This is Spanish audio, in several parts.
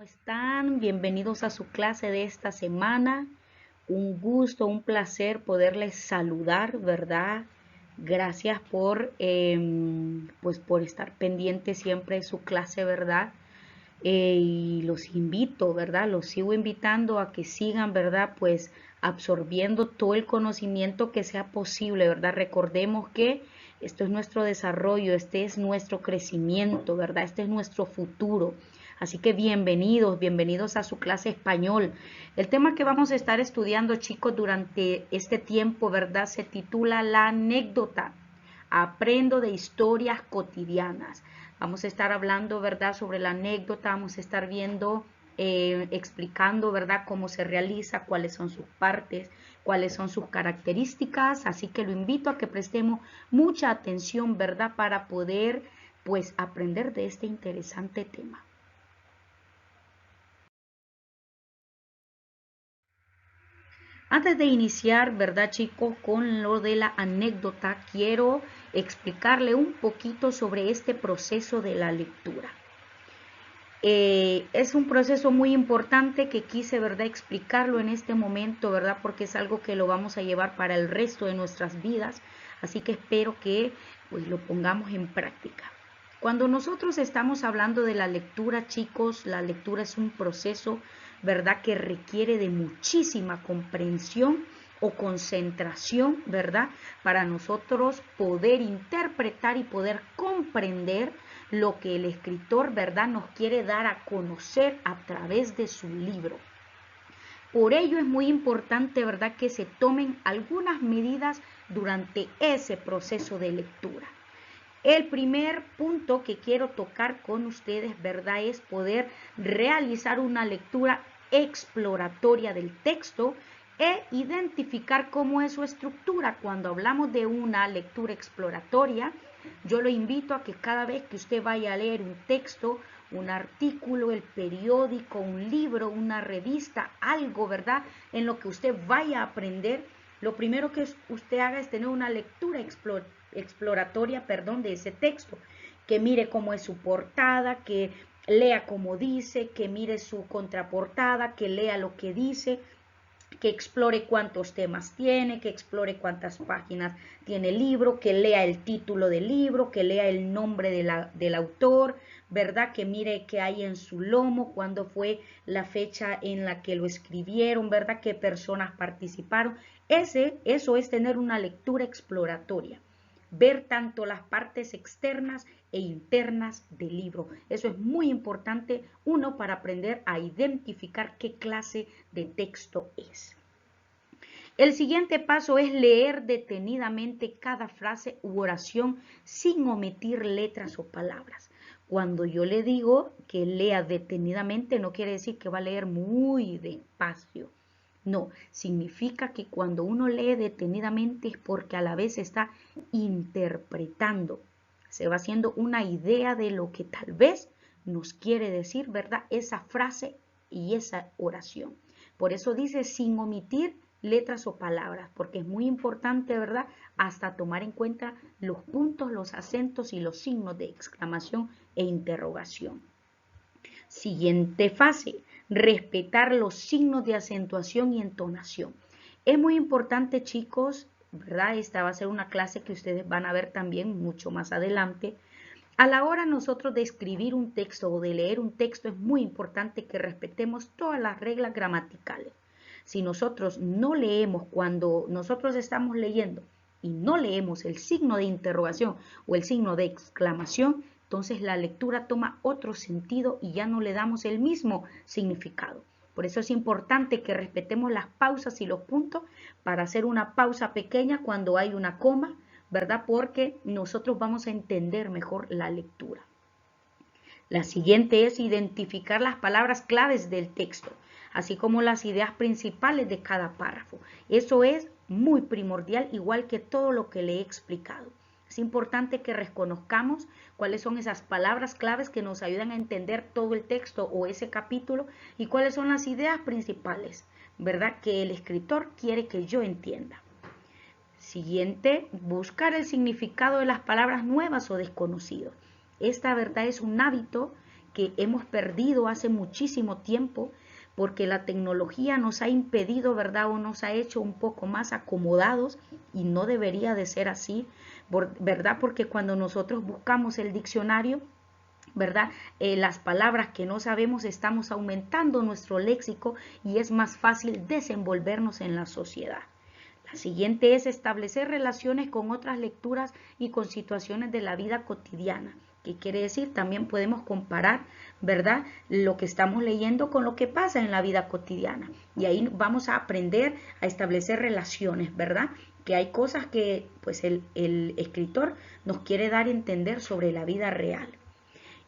están? Bienvenidos a su clase de esta semana. Un gusto, un placer poderles saludar, ¿verdad? Gracias por estar pendiente siempre de su clase, ¿verdad? Y los invito, ¿verdad? Los sigo invitando a que sigan, ¿verdad? Pues absorbiendo todo el conocimiento que sea posible, ¿verdad? Recordemos que esto es nuestro desarrollo, este es nuestro crecimiento, ¿verdad? Este es nuestro futuro. Así que bienvenidos a su clase español. El tema que vamos a estar estudiando, chicos, durante este tiempo, ¿verdad? Se titula La anécdota. Aprendo de historias cotidianas. Vamos a estar hablando, ¿verdad?, sobre la anécdota, vamos a estar viendo, explicando, ¿verdad?, cómo se realiza, cuáles son sus partes, cuáles son sus características. Así que lo invito a que prestemos mucha atención, ¿verdad?, para poder, pues, aprender de este interesante tema. Antes de iniciar, ¿verdad, chicos? Con lo de la anécdota, quiero explicarle un poquito sobre este proceso de la lectura. Es un proceso muy importante que quise, ¿verdad?, explicarlo en este momento, ¿verdad?, porque es algo que lo vamos a llevar para el resto de nuestras vidas, así que espero que pues lo pongamos en práctica. Cuando nosotros estamos hablando de la lectura, chicos, la lectura es un proceso, ¿verdad?, que requiere de muchísima comprensión o concentración, ¿verdad?, para nosotros poder interpretar y poder comprender lo que el escritor, ¿verdad?, nos quiere dar a conocer a través de su libro. Por ello es muy importante, ¿verdad?, que se tomen algunas medidas durante ese proceso de lectura. El primer punto que quiero tocar con ustedes, ¿verdad?, es poder realizar una lectura exploratoria del texto e identificar cómo es su estructura. Cuando hablamos de una lectura exploratoria, yo lo invito a que cada vez que usted vaya a leer un texto, un artículo, el periódico, un libro, una revista, algo, ¿verdad?, en lo que usted vaya a aprender, lo primero que usted haga es tener una lectura exploratoria, de ese texto, que mire cómo es su portada, que lea como dice, que mire su contraportada, que lea lo que dice, que explore cuántos temas tiene, que explore cuántas páginas tiene el libro, que lea el título del libro, que lea el nombre del autor, ¿verdad? Que mire qué hay en su lomo, cuándo fue la fecha en la que lo escribieron, ¿verdad? Qué personas participaron. Eso es tener una lectura exploratoria. Ver tanto las partes externas e internas del libro. Eso es muy importante, uno, para aprender a identificar qué clase de texto es. El siguiente paso es leer detenidamente cada frase u oración sin omitir letras o palabras. Cuando yo le digo que lea detenidamente, no quiere decir que va a leer muy despacio. No, significa que cuando uno lee detenidamente es porque a la vez está interpretando. Se va haciendo una idea de lo que tal vez nos quiere decir, ¿verdad?, esa frase y esa oración. Por eso dice sin omitir letras o palabras, porque es muy importante, ¿verdad?, hasta tomar en cuenta los puntos, los acentos y los signos de exclamación e interrogación. Siguiente fase, respetar los signos de acentuación y entonación. Es muy importante, chicos, ¿verdad? Esta va a ser una clase que ustedes van a ver también mucho más adelante. A la hora nosotros de escribir un texto o de leer un texto es muy importante que respetemos todas las reglas gramaticales. Si nosotros no leemos cuando nosotros estamos leyendo y no leemos el signo de interrogación o el signo de exclamación, entonces la lectura toma otro sentido y ya no le damos el mismo significado. Por eso es importante que respetemos las pausas y los puntos para hacer una pausa pequeña cuando hay una coma, ¿verdad? Porque nosotros vamos a entender mejor la lectura. La siguiente es identificar las palabras claves del texto, así como las ideas principales de cada párrafo. Eso es muy primordial, igual que todo lo que le he explicado. Es importante que reconozcamos cuáles son esas palabras claves que nos ayudan a entender todo el texto o ese capítulo y cuáles son las ideas principales, ¿verdad?, que el escritor quiere que yo entienda. Siguiente, buscar el significado de las palabras nuevas o desconocidos. Esta, verdad, es un hábito que hemos perdido hace muchísimo tiempo, porque la tecnología nos ha impedido, ¿verdad? O nos ha hecho un poco más acomodados, y no debería de ser así, ¿verdad? Porque cuando nosotros buscamos el diccionario, ¿verdad? Las palabras que no sabemos, estamos aumentando nuestro léxico y es más fácil desenvolvernos en la sociedad. La siguiente es establecer relaciones con otras lecturas y con situaciones de la vida cotidiana. ¿Qué quiere decir? También podemos comparar, ¿verdad?, lo que estamos leyendo con lo que pasa en la vida cotidiana. Y ahí vamos a aprender a establecer relaciones, ¿verdad? Que hay cosas que pues el escritor nos quiere dar a entender sobre la vida real.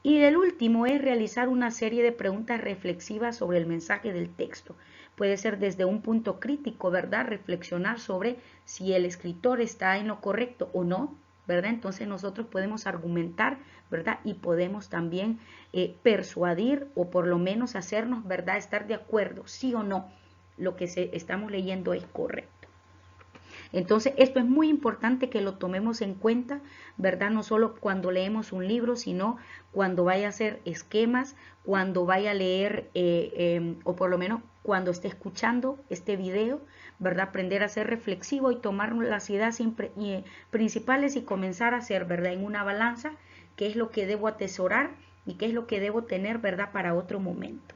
Y el último es realizar una serie de preguntas reflexivas sobre el mensaje del texto. Puede ser desde un punto crítico, ¿verdad? Reflexionar sobre si el escritor está en lo correcto o no, ¿verdad? Entonces nosotros podemos argumentar, ¿verdad? Y podemos también persuadir o por lo menos hacernos, ¿verdad?, estar de acuerdo, sí o no, lo que estamos leyendo es correcto. Entonces, esto es muy importante que lo tomemos en cuenta, ¿verdad? No solo cuando leemos un libro, sino cuando vaya a hacer esquemas, cuando vaya a leer o por lo menos cuando esté escuchando este video, ¿verdad? Aprender a ser reflexivo y tomar las ideas principales y comenzar a hacer, ¿verdad?, en una balanza qué es lo que debo atesorar y qué es lo que debo tener, ¿verdad?, para otro momento.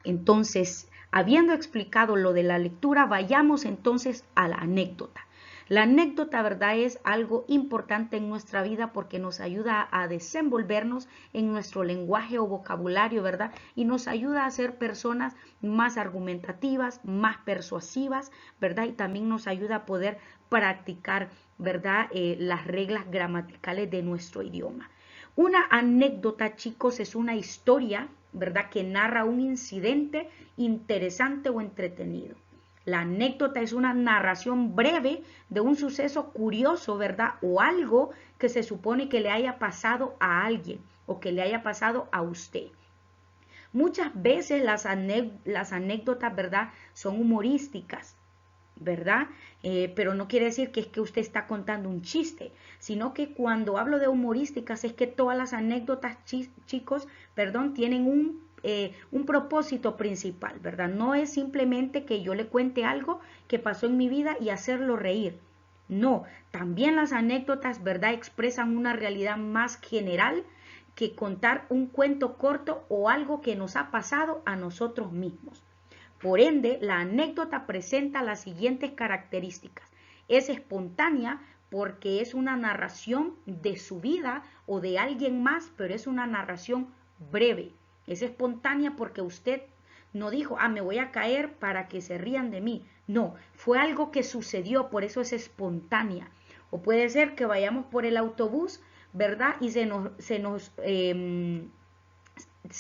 Entonces, habiendo explicado lo de la lectura, vayamos entonces a la anécdota. La anécdota, ¿verdad?, es algo importante en nuestra vida porque nos ayuda a desenvolvernos en nuestro lenguaje o vocabulario, ¿verdad? Y nos ayuda a ser personas más argumentativas, más persuasivas, ¿verdad? Y también nos ayuda a poder practicar, ¿verdad?, las reglas gramaticales de nuestro idioma. Una anécdota, chicos, es una historia, ¿verdad?, que narra un incidente interesante o entretenido. La anécdota es una narración breve de un suceso curioso, ¿verdad?, o algo que se supone que le haya pasado a alguien o que le haya pasado a usted. Muchas veces las anécdotas, ¿verdad?, son humorísticas, ¿verdad? Pero no quiere decir que es que usted está contando un chiste, sino que cuando hablo de humorísticas es que todas las anécdotas, chicos, perdón, tienen un propósito principal, ¿verdad? No es simplemente que yo le cuente algo que pasó en mi vida y hacerlo reír. No, también las anécdotas, ¿verdad?, expresan una realidad más general que contar un cuento corto o algo que nos ha pasado a nosotros mismos. Por ende, la anécdota presenta las siguientes características. Es espontánea porque es una narración de su vida o de alguien más, pero es una narración breve. Es espontánea porque usted no dijo, me voy a caer para que se rían de mí. No, fue algo que sucedió, por eso es espontánea. O puede ser que vayamos por el autobús, ¿verdad?, y se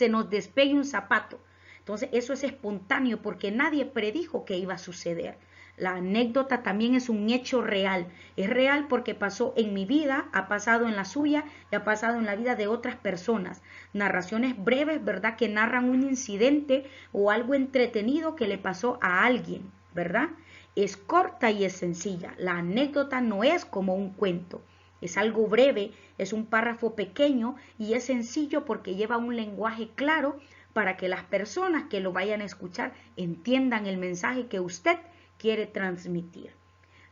nos despegue un zapato. Entonces eso es espontáneo porque nadie predijo que iba a suceder. La anécdota también es un hecho real. Es real porque pasó en mi vida, ha pasado en la suya y ha pasado en la vida de otras personas. Narraciones breves, ¿verdad?, que narran un incidente o algo entretenido que le pasó a alguien, ¿verdad? Es corta y es sencilla. La anécdota no es como un cuento. Es algo breve, es un párrafo pequeño y es sencillo porque lleva un lenguaje claro para que las personas que lo vayan a escuchar entiendan el mensaje que usted quiere transmitir.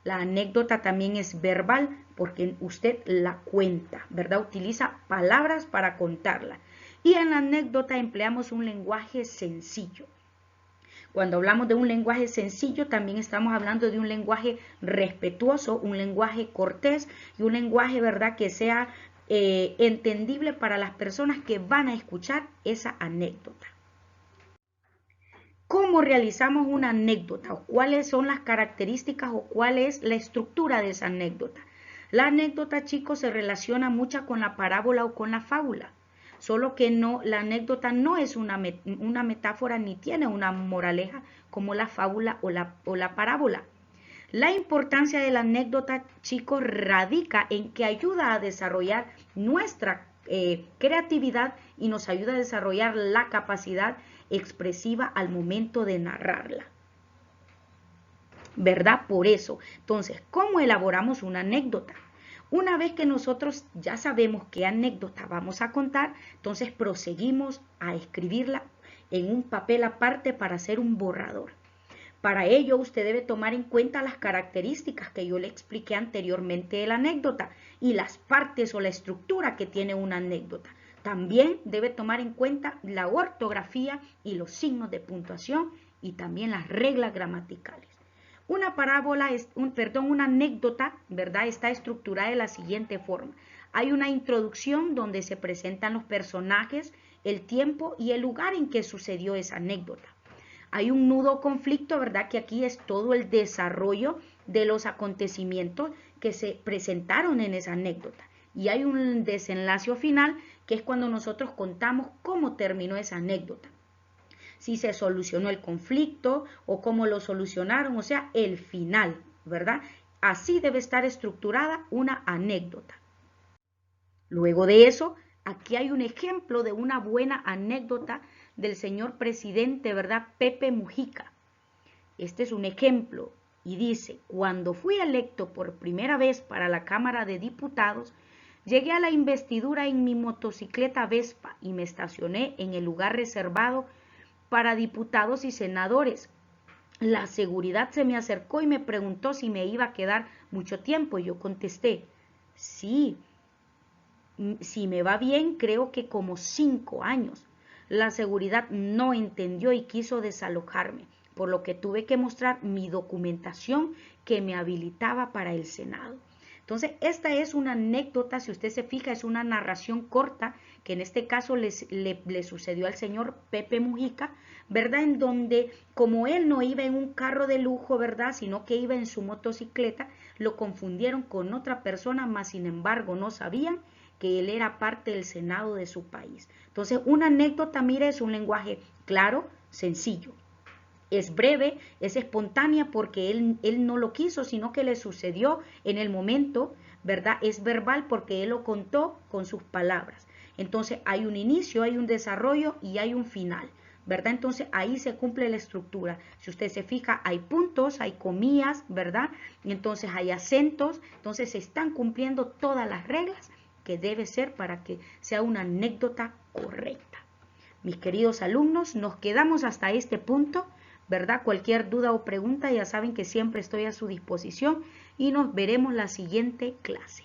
La anécdota también es verbal porque usted la cuenta, ¿verdad? Utiliza palabras para contarla. Y en la anécdota empleamos un lenguaje sencillo. Cuando hablamos de un lenguaje sencillo, también estamos hablando de un lenguaje respetuoso, un lenguaje cortés y un lenguaje, ¿verdad?, que sea entendible para las personas que van a escuchar esa anécdota. ¿Cómo realizamos una anécdota? ¿O cuáles son las características o cuál es la estructura de esa anécdota? La anécdota, chicos, se relaciona mucho con la parábola o con la fábula. Solo que no, la anécdota no es una metáfora ni tiene una moraleja como la fábula o la parábola. La importancia de la anécdota, chicos, radica en que ayuda a desarrollar nuestra creatividad y nos ayuda a desarrollar la capacidad expresiva al momento de narrarla. ¿Verdad? Por eso. Entonces, ¿cómo elaboramos una anécdota? Una vez que nosotros ya sabemos qué anécdota vamos a contar, entonces proseguimos a escribirla en un papel aparte para hacer un borrador. Para ello, usted debe tomar en cuenta las características que yo le expliqué anteriormente de la anécdota y las partes o la estructura que tiene una anécdota. También debe tomar en cuenta la ortografía y los signos de puntuación y también las reglas gramaticales. Una parábola, una anécdota, ¿verdad? Está estructurada de la siguiente forma. Hay una introducción donde se presentan los personajes, el tiempo y el lugar en que sucedió esa anécdota. Hay un nudo conflicto, ¿verdad? Que aquí es todo el desarrollo de los acontecimientos que se presentaron en esa anécdota. Y hay un desenlace final, que es cuando nosotros contamos cómo terminó esa anécdota. Si se solucionó el conflicto o cómo lo solucionaron, o sea, el final, ¿verdad? Así debe estar estructurada una anécdota. Luego de eso, aquí hay un ejemplo de una buena anécdota del señor presidente, ¿verdad? Pepe Mujica. Este es un ejemplo y dice: cuando fui electo por primera vez para la Cámara de Diputados, llegué a la investidura en mi motocicleta Vespa y me estacioné en el lugar reservado para diputados y senadores. La seguridad se me acercó y me preguntó si me iba a quedar mucho tiempo y yo contesté: sí, si me va bien, creo que como 5 años. La seguridad no entendió y quiso desalojarme, por lo que tuve que mostrar mi documentación que me habilitaba para el Senado. Entonces, esta es una anécdota, si usted se fija, es una narración corta que en este caso le sucedió al señor Pepe Mujica, ¿verdad? En donde, como él no iba en un carro de lujo, ¿verdad? Sino que iba en su motocicleta, lo confundieron con otra persona, mas sin embargo no sabían que él era parte del Senado de su país. Entonces, una anécdota, mire, es un lenguaje claro, sencillo. Es breve, es espontánea porque él no lo quiso, sino que le sucedió en el momento, ¿verdad? Es verbal porque él lo contó con sus palabras. Entonces, hay un inicio, hay un desarrollo y hay un final, ¿verdad? Entonces, ahí se cumple la estructura. Si usted se fija, hay puntos, hay comillas, ¿verdad? Entonces, hay acentos. Entonces, se están cumpliendo todas las reglas que debe ser para que sea una anécdota correcta. Mis queridos alumnos, nos quedamos hasta este punto, ¿verdad? Cualquier duda o pregunta, ya saben que siempre estoy a su disposición y nos veremos la siguiente clase.